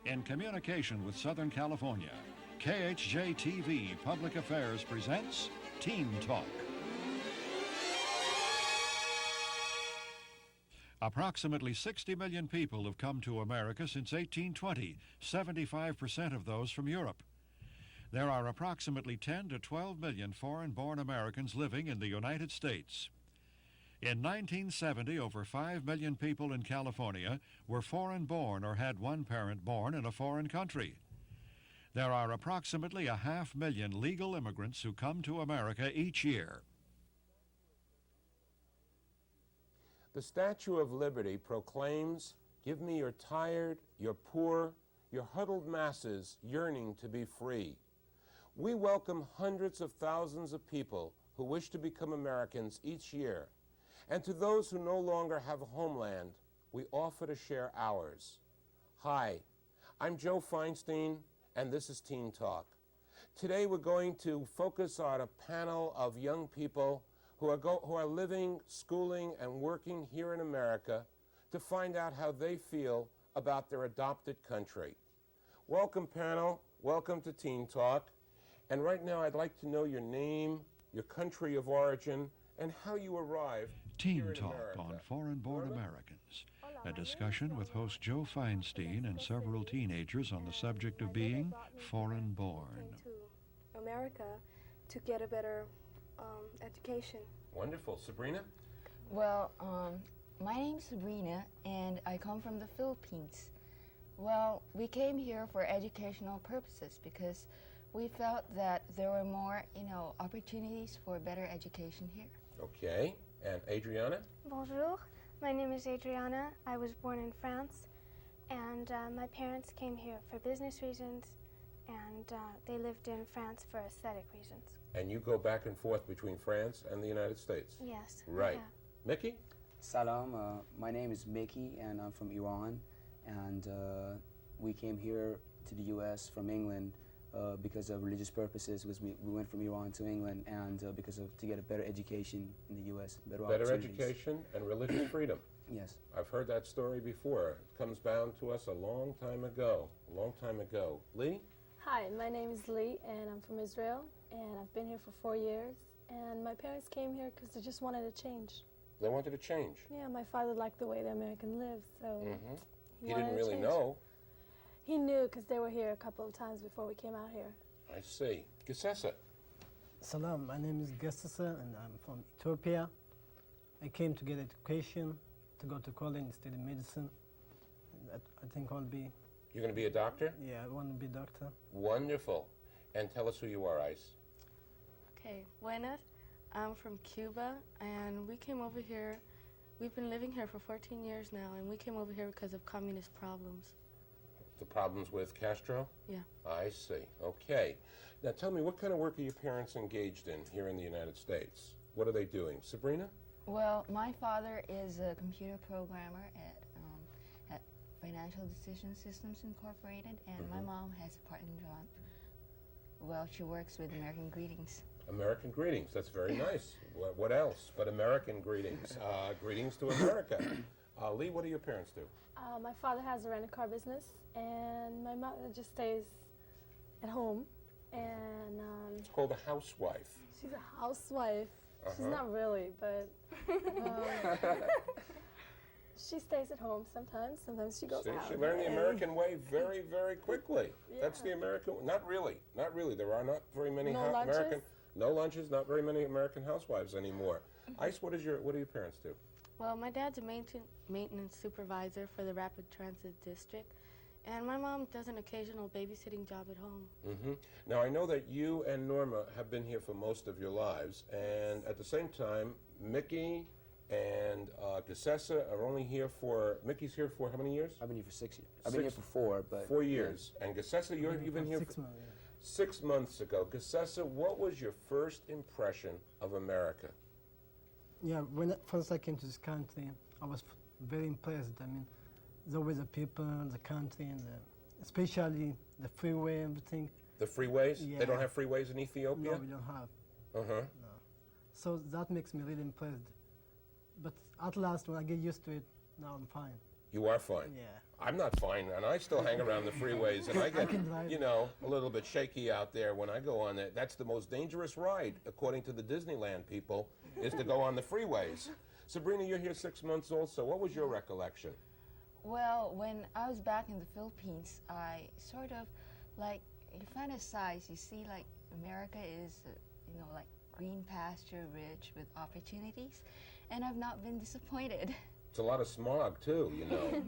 In communication with Southern California, KHJ-TV Public Affairs presents Teen Talk. Approximately 60 million people have come to America since 1820, 75% of those from Europe. There are approximately 10 to 12 million foreign-born Americans living in the United States. In 1970, over 5 million people in California were foreign-born or had one parent born in a foreign country. There are approximately 500,000 legal immigrants who come to America each year. The Statue of Liberty proclaims, "Give me your tired, your poor, your huddled masses yearning to be free." We welcome hundreds of thousands of people who wish to become Americans each year. And to those who no longer have a homeland, we offer to share ours. Hi, I'm Joe Feinstein, and this is Teen Talk. Today we're going to focus on a panel of young people who are living, schooling, and working here in America to find out how they feel about their adopted country. Welcome, panel. Welcome to Teen Talk. And right now I'd like to know your name, your country of origin, and how you arrived Teen here in Talk America. on Foreign-Born Americans, a discussion with host Joe Feinstein and several teenagers on the subject of being foreign-born. To America to get a better education. Wonderful. Sabrina? Well, my name's Sabrina, and I come from the Philippines. Well, we came here for educational purposes because we felt that there were more, opportunities for better education here. Okay. And Adriana? Bonjour, my name is Adriana. I was born in France, and my parents came here for business reasons, and they lived in France for aesthetic reasons. And you go back and forth between France and the United States? Yes. Right. Yeah. Mickey? Salam, my name is Mickey, and I'm from Iran, and we came here to the U.S. from England because of religious purposes, because we went from Iran to England, and to get a better education in the U.S. Better education and religious freedom. Yes. I've heard that story before. It comes down to us a long time ago. Lee? Hi, my name is Lee, and I'm from Israel, and I've been here for 4 years. And my parents came here because they just wanted to change. They wanted to change? Yeah, my father liked the way the American lived, so he didn't really know. He knew because they were here a couple of times before we came out here. I see. Gesessa? Salam, my name is Gesessa, and I'm from Ethiopia. I came to get education, to go to college, study medicine. I think I'll be... You're going to be a doctor? Yeah, I want to be a doctor. Wonderful. And tell us who you are, Ice. Okay, buenas. I'm from Cuba, and we came over here. We've been living here for 14 years now, and we came over here because of communist problems. The problems with Castro? Yeah. I see. Okay. Now tell me, what kind of work are your parents engaged in here in the United States? What are they doing? Sabrina? Well, my father is a computer programmer at Financial Decision Systems Incorporated, and my mom has a part-time job. Well, she works with American Greetings. American Greetings. That's very nice. What else but American Greetings? Greetings to America. Lee, what do your parents do? My father has a rent-a-car business, and my mother just stays at home. And it's called a housewife. She's a housewife. She's not really, but she stays at home sometimes. Sometimes she goes out. She learned the American way very, very quickly. Yeah. That's the American. Not really. There are not very many American. No lunches. Not very many American housewives anymore. Ice, what do your parents do? Well, my dad's a maintenance supervisor for the Rapid Transit District, and my mom does an occasional babysitting job at home. Now, I know that you and Norma have been here for most of your lives, and at the same time, Mickey and Gesessa are only here for, Mickey's here for how many years? I've been here for 6 years. I've been here for 4, but... 4 years. Yeah. And Gesessa, you've been here 6 months, yeah. 6 months ago. Gesessa, what was your first impression of America? Yeah, when first I came to this country, I was very impressed. I mean, the way the people, the country, and especially the freeway, everything. The freeways? Yeah. They don't have freeways in Ethiopia? No, we don't have. No. So that makes me really impressed. But at last, when I get used to it, now I'm fine. You are fine. Yeah. I'm not fine, and I still hang around the freeways, and I get, can drive. you know, a little bit shaky out there when I go on that. That's the most dangerous ride, according to the Disneyland people, is to go on the freeways. Sabrina, you're here 6 months also. What was your recollection? Well, when I was back in the Philippines, I sort of like, you fantasize, you see like America is, you know, like green pasture, rich with opportunities, and I've not been disappointed. It's a lot of smog, too, you know.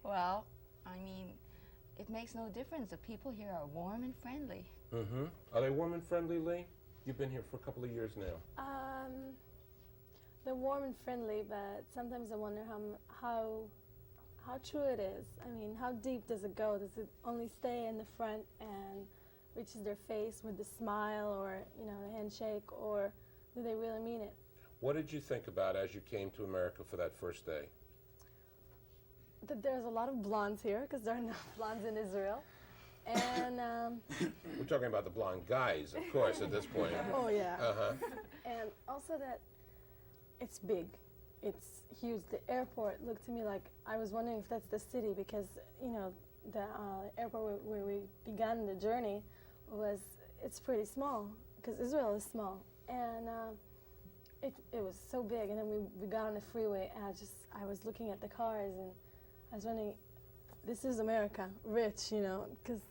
Well, I mean, it makes no difference. The people here are warm and friendly. Mm-hmm. Are they warm and friendly, Lee? You've been here for a couple of years now. They're warm and friendly, but sometimes I wonder how true it is. I mean, how deep does it go? Does it only stay in the front and reaches their face with the smile or, you know, the handshake, or do they really mean it? What did you think about as you came to America for that first day? That there's a lot of blondes here, because there are no blondes in Israel. And We're talking about the blonde guys, of course, at this point. oh yeah. Uh-huh. And also that it's big. It's huge. The airport looked to me like, I was wondering if that's the city, because, you know, the airport where we began the journey it's pretty small, because Israel is small. And it was so big. And then we got on the freeway, and I was looking at the cars, and I was wondering, this is America, rich, you know, because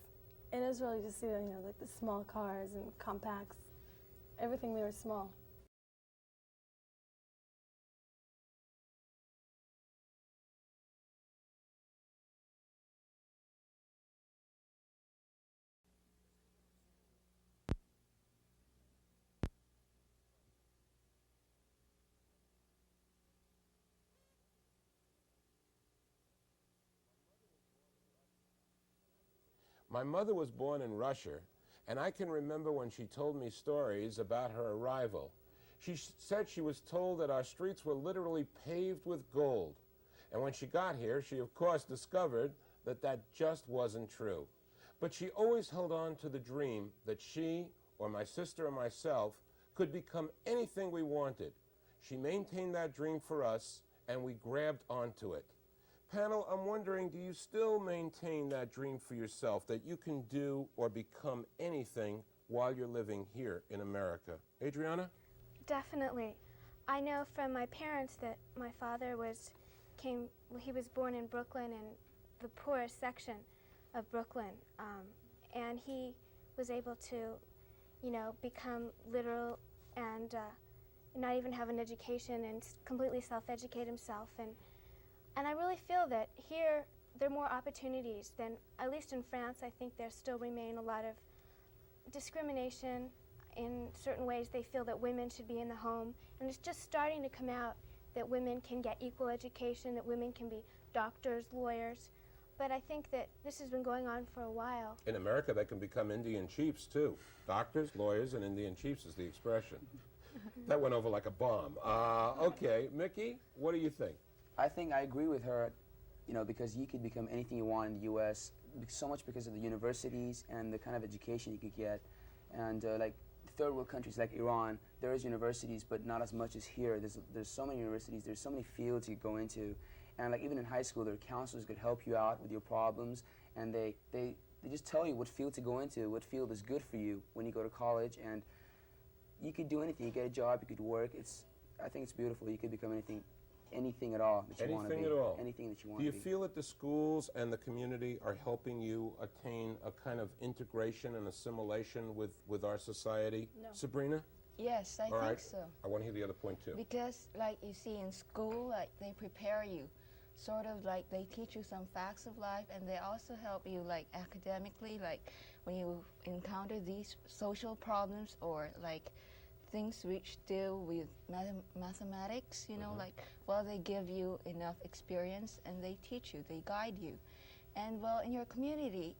in Israel you just see, you know, like the small cars and compacts. Everything there is small. My mother was born in Russia, and I can remember when she told me stories about her arrival. She said she was told that our streets were literally paved with gold. And when she got here, she of course discovered that that just wasn't true. But she always held on to the dream that she, or my sister or myself, could become anything we wanted. She maintained that dream for us, and we grabbed onto it. Panel, I'm wondering, do you still maintain that dream for yourself, that you can do or become anything while you're living here in America? Adriana? Definitely. I know from my parents that my father he was born in Brooklyn, in the poorest section of Brooklyn, and he was able to, you know, become literal and not even have an education and completely self-educate himself. And I really feel that here there are more opportunities than, at least in France, I think there still remain a lot of discrimination. In certain ways they feel that women should be in the home, and it's just starting to come out that women can get equal education, that women can be doctors, lawyers. But I think that this has been going on for a while. In America, they can become Indian chiefs, too. Doctors, lawyers, and Indian chiefs is the expression. That went over like a bomb. Okay, Mickey, what do you think? I think I agree with her, you know, because you could become anything you want in the U.S., so much because of the universities and the kind of education you could get. And like third world countries like Iran, there is universities, but not as much as here. There's so many universities, there's so many fields you go into. And like even in high school, their counselors could help you out with your problems, and they just tell you what field to go into, what field is good for you when you go to college, and you could do anything. You get a job, you could work. I think it's beautiful. You could become anything at all that you want to be. Anything at all? Anything that you want to be. Do you feel that the schools and the community are helping you attain a kind of integration and assimilation with our society? No. Sabrina? Yes, I All think right. so. I want to hear the other point, too. Because, like you see in school, like they prepare you, sort of like they teach you some facts of life, and they also help you like academically, like when you encounter these social problems or like things which deal with mathematics, you know, like, well, they give you enough experience and they teach you, they guide you. And well, in your community,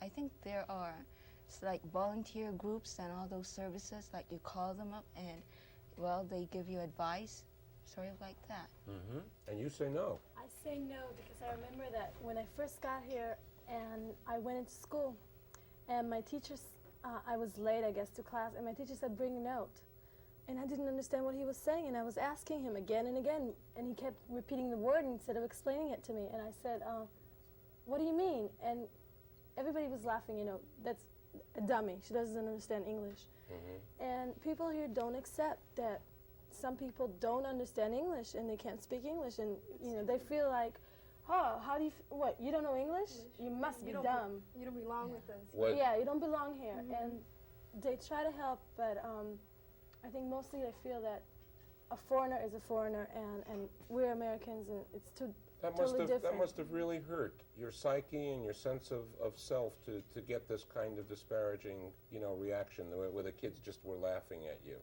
I think there are like volunteer groups and all those services, like you call them up and, well, they give you advice, sort of like that. And you say no. I say no because I remember that when I first got here and I went into school, and my teachers, I was late, I guess, to class, and my teacher said, bring a note. and I didn't understand what he was saying, and I was asking him again and again, and he kept repeating the word instead of explaining it to me. And I said, what do you mean? And everybody was laughing, you know, that's a dummy. She doesn't understand English. And people here don't accept that some people don't understand English and they can't speak English, and you know, they feel like, oh, how do you, what, you don't know English? You must be dumb. You don't belong with us. What? Yeah, you don't belong here. And they try to help, but I think mostly they feel that a foreigner is a foreigner, and we're Americans, and it's totally different. That must have really hurt your psyche and your sense of self to get this kind of disparaging, you know, reaction where the kids just were laughing at you.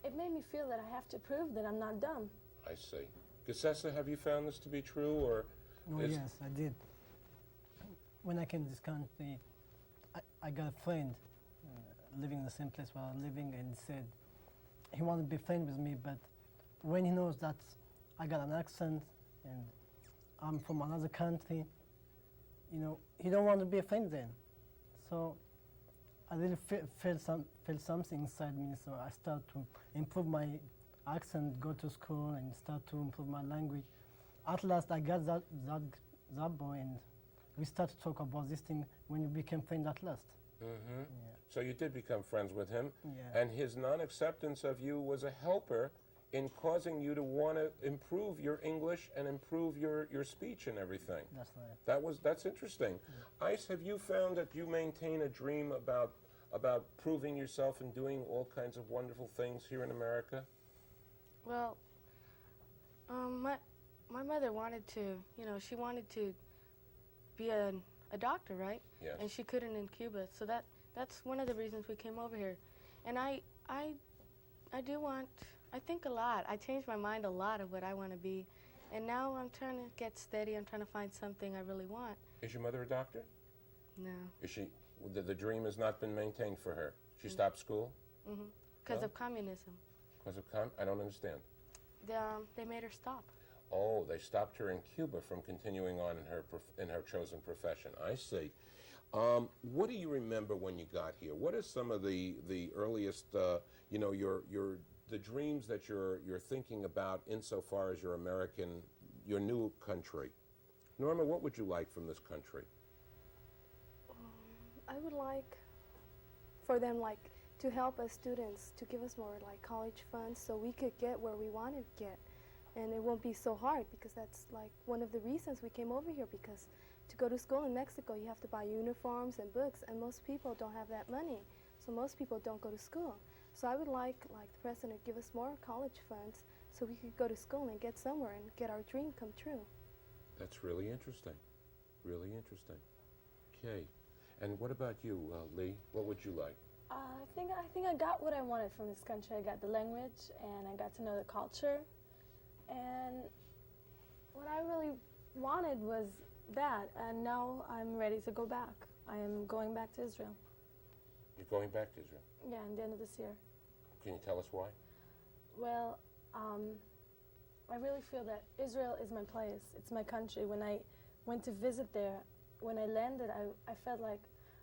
It made me feel that I have to prove that I'm not dumb. I see. Gesessa, have you found this to be true, or? Oh, yes, I did. When I came to this country, I got a friend living in the same place where I'm living, and said he wanted to be friends with me, but when he knows that I got an accent and I'm from another country, you know, he don't want to be a friend then. So I really felt something inside me, so I started to improve my accent, go to school, and start to improve my language. At last, I got that boy, and we started to talk about this thing when we became friends at last. Yeah. So you did become friends with him, Yeah. and his non-acceptance of you was a helper in causing you to want to improve your English and improve your speech and everything. That's right. That's interesting. Ice, have you found that you maintain a dream about proving yourself and doing all kinds of wonderful things here in America? Well, my mother wanted to, you know, she wanted to be a doctor, right? Yes. And she couldn't in Cuba, so that's one of the reasons we came over here. And I do want, I think a lot. I changed my mind a lot of what I want to be, and now I'm trying to get steady. I'm trying to find something I really want. Is your mother a doctor? No. Is she? The dream has not been maintained for her. She stopped school? Because No? of communism. Because of I don't understand. They made her stop. Oh, they stopped her in Cuba from continuing on in her chosen profession. I see. What do you remember when you got here? What are some of the earliest, you know, the dreams that you're thinking about insofar as your new country? Norma, what would you like from this country? I would like for them to help us students, to give us more college funds so we could get where we want to get, and it won't be so hard, because that's one of the reasons we came over here, because to go to school in Mexico you have to buy uniforms and books, and most people don't have that money, so most people don't go to school. So I would like the president to give us more college funds so we could go to school and get somewhere and get our dream come true. That's really interesting. Really interesting. Okay. And what about you, Lee? What would you like? I think I got what I wanted from this country. I got the language, and I got to know the culture, and what I really wanted was that, and now I'm ready to go back. I am going back to Israel. You're going back to Israel? Yeah, at the end of this year. Can you tell us why? Well, I really feel that Israel is my place. It's my country. When I went to visit there, when I landed, I felt like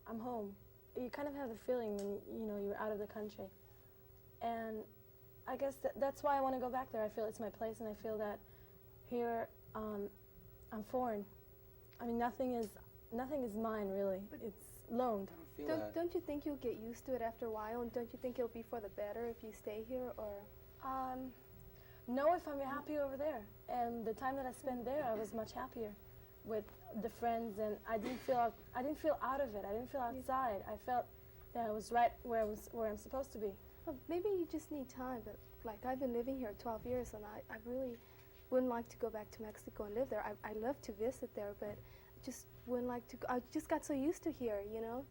I'm home. You kind of have the feeling when you're out of the country, and I guess that's why I want to go back there. I feel it's my place, and I feel that here I'm foreign. I mean, nothing is mine really. It's loaned. Don't you think you'll get used to it after a while, and don't you think it'll be for the better if you stay here, or? No, if I'm happy over there. And the time that I spent there, I was much happier with the friends, and I didn't feel out of it. I didn't feel outside. I felt that I was right where I'm supposed to be. Well, maybe you just need time, but I've been living here 12 years, and I really wouldn't like to go back to Mexico and live there. I love to visit there, but I just wouldn't like to. I just got so used to here, you know.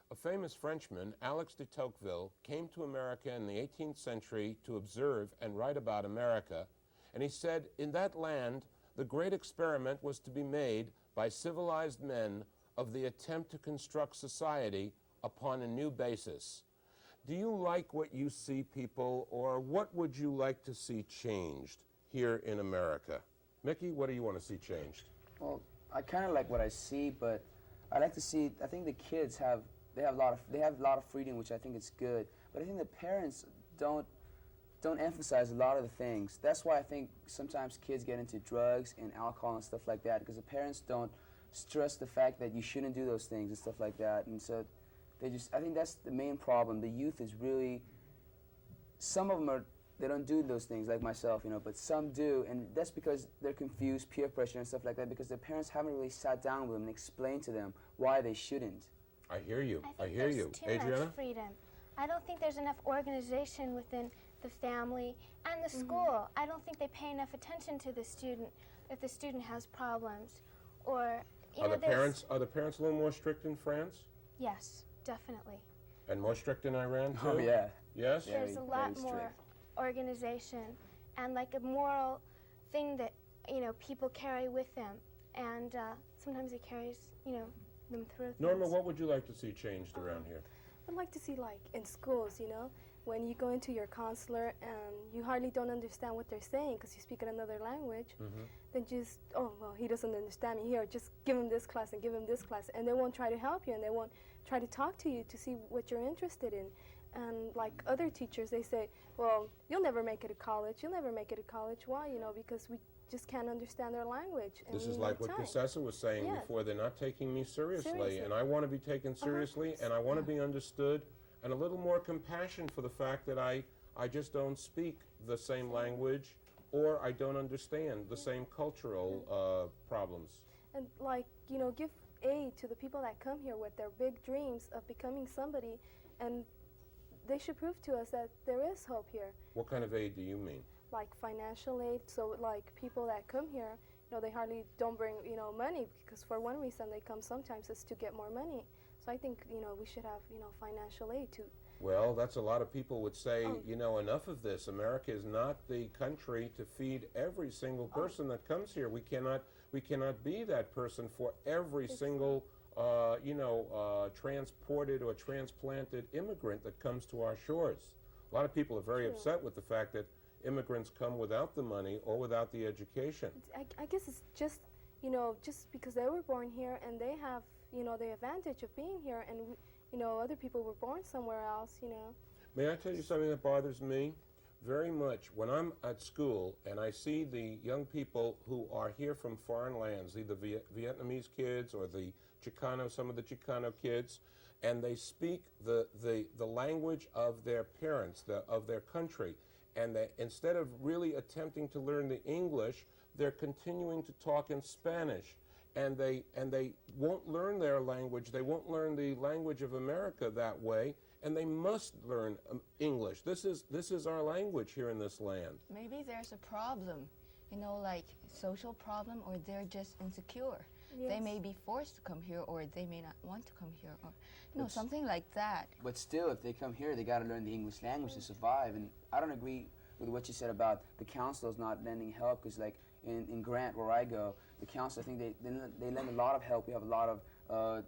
A famous Frenchman, Alex de Tocqueville, came to America in the 18th century to observe and write about America, and he said, in that land, the great experiment was to be made by civilized men of the attempt to construct society upon a new basis. Do you like what you see, people, or what would you like to see changed here in America? Mickey, what do you want to see changed? Well, I kind of like what I see, but I like to see. I think the kids have a lot of freedom, which I think is good. But I think the parents don't emphasize a lot of the things. That's why I think sometimes kids get into drugs and alcohol and stuff like that, because the parents don't stress the fact that you shouldn't do those things and stuff like that. And so I think that's the main problem. The youth is really, some of them they don't do those things like myself, but some do, and that's because they're confused, peer pressure and stuff like that, because their parents haven't really sat down with them and explained to them why they shouldn't. I hear you. I hear you. Too Adriana? much freedom. I don't think there's enough organization within the family and the school. I don't think they pay enough attention to the student if the student has problems, or Are the parents a little more strict in France? Yes, definitely. And more strict in Iran too? Oh yeah. Yes? There's a lot more organization and like a moral thing that people carry with them, and sometimes it carries them through Norma, things. what would you like to see changed around here? I'd like to see, like, in schools, when you go into your counselor and you hardly don't understand what they're saying because you speak in another language, then just, oh, well, he doesn't understand me. Here, just give him this class and give him this class. And they won't try to help you, and they won't try to talk to you to see what you're interested in. And like other teachers, they say, well, you'll never make it to college. You'll never make it to college. Why? Because we just can't understand their language. And This we is need like what time. Cassessa was saying Yes. before. They're not taking me seriously. Seriously. And I want to be taken seriously, and I want to be understood, and a little more compassion for the fact that I just don't speak the same language, or I don't understand the same cultural problems. And like, give aid to the people that come here with their big dreams of becoming somebody, and they should prove to us that there is hope here. What kind of aid do you mean? Like financial aid, so like people that come here, they hardly don't bring, money, because for one reason they come sometimes is to get more money. So I think, we should have, financial aid too. Well, that's a lot of people would say, enough of this. America is not the country to feed every single person that comes here. We cannot be that person for every single transported or transplanted immigrant that comes to our shores. A lot of people are very upset with the fact that immigrants come without the money or without the education. I guess it's just, just because they were born here and they have, the advantage of being here, and, other people were born somewhere else, May I tell you something that bothers me very much? When I'm at school and I see the young people who are here from foreign lands, either Vietnamese kids or the Chicano, some of the Chicano kids, and they speak the language of their parents, of their country, and they, instead of really attempting to learn the English, they're continuing to talk in Spanish, and they won't learn their language. They won't learn the language of America that way, and they must learn English. This is our language here in this land. Maybe there's a problem, like social problem, or they're just insecure. Yes. They may be forced to come here, or they may not want to come here, or something like that. But still, if they come here, they got to learn the English language to survive. And I don't agree with what you said about the counselors not lending help, because like in Grant, where I go, the counselor, I think they lend a lot of help. We have a lot of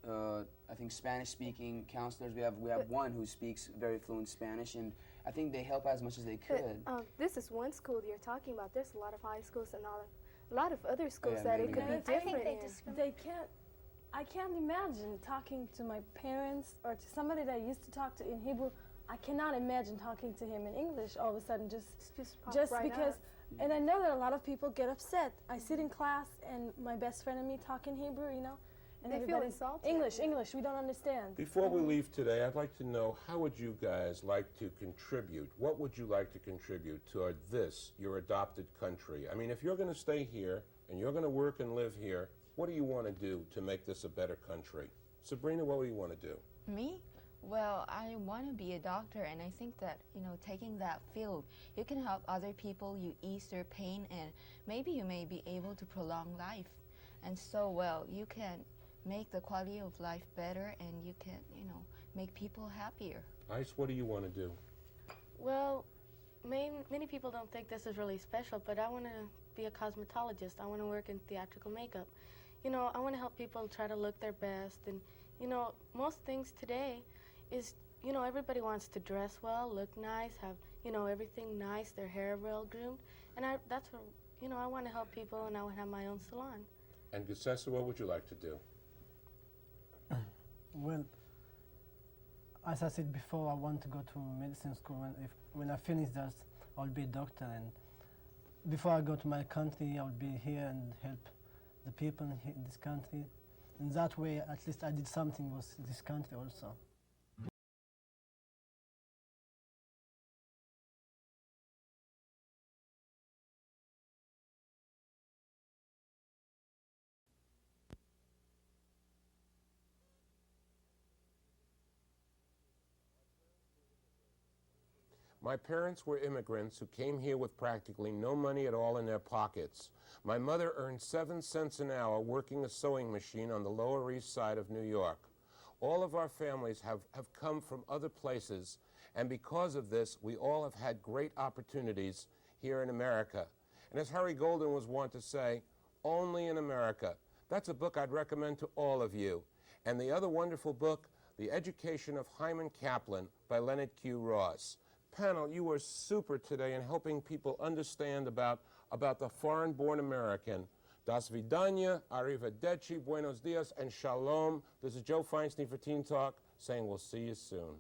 I think Spanish-speaking counselors. We have one who speaks very fluent Spanish, and I think they help as much as they could. But, this is one school you're talking about. There's a lot of high schools and a lot of other schools yeah, that it could be maybe. different. I can't imagine talking to my parents or to somebody that I used to talk to in Hebrew. I cannot imagine talking to him in English all of a sudden, just right because. up. And I know that a lot of people get upset. I sit in class and my best friend and me talk in Hebrew, and They feel everybody's insulted. English, we don't understand. Before we leave today, I'd like to know, how would you guys like to contribute? What would you like to contribute toward this, your adopted country? I mean, if you're going to stay here and you're going to work and live here, what do you want to do to make this a better country? Sabrina, what do you want to do? Me? Well, I want to be a doctor, and I think that, taking that field, you can help other people, you ease their pain, and maybe you may be able to prolong life. And so, well, you can make the quality of life better, and you can, make people happier. Ice, what do you want to do? Well, many people don't think this is really special, but I want to be a cosmetologist. I want to work in theatrical makeup. you know, I want to help people try to look their best. And, you know, most things today is, you know, everybody wants to dress well, look nice, have, you know, everything nice, their hair well groomed. And that's what, you know, I want to help people, and I want to have my own salon. And Gusessa, what would you like to do? Well, as I said before, I want to go to medicine school. When I finish that, I'll be a doctor. And before I go to my country, I'll be here and help the people in this country. And that way, at least I did something with this country also. My parents were immigrants who came here with practically no money at all in their pockets. My mother earned 7 cents an hour working a sewing machine on the Lower East Side of New York. All of our families have come from other places, and because of this, we all have had great opportunities here in America. And as Harry Golden was wont to say, only in America. That's a book I'd recommend to all of you. And the other wonderful book, The Education of Hyman Kaplan by Leonard Q. Ross. Panel, you were super today in helping people understand about the foreign-born American. Das vidanya, arrivederci, buenos dias, and shalom. This is Joe Feinstein for Teen Talk saying we'll see you soon.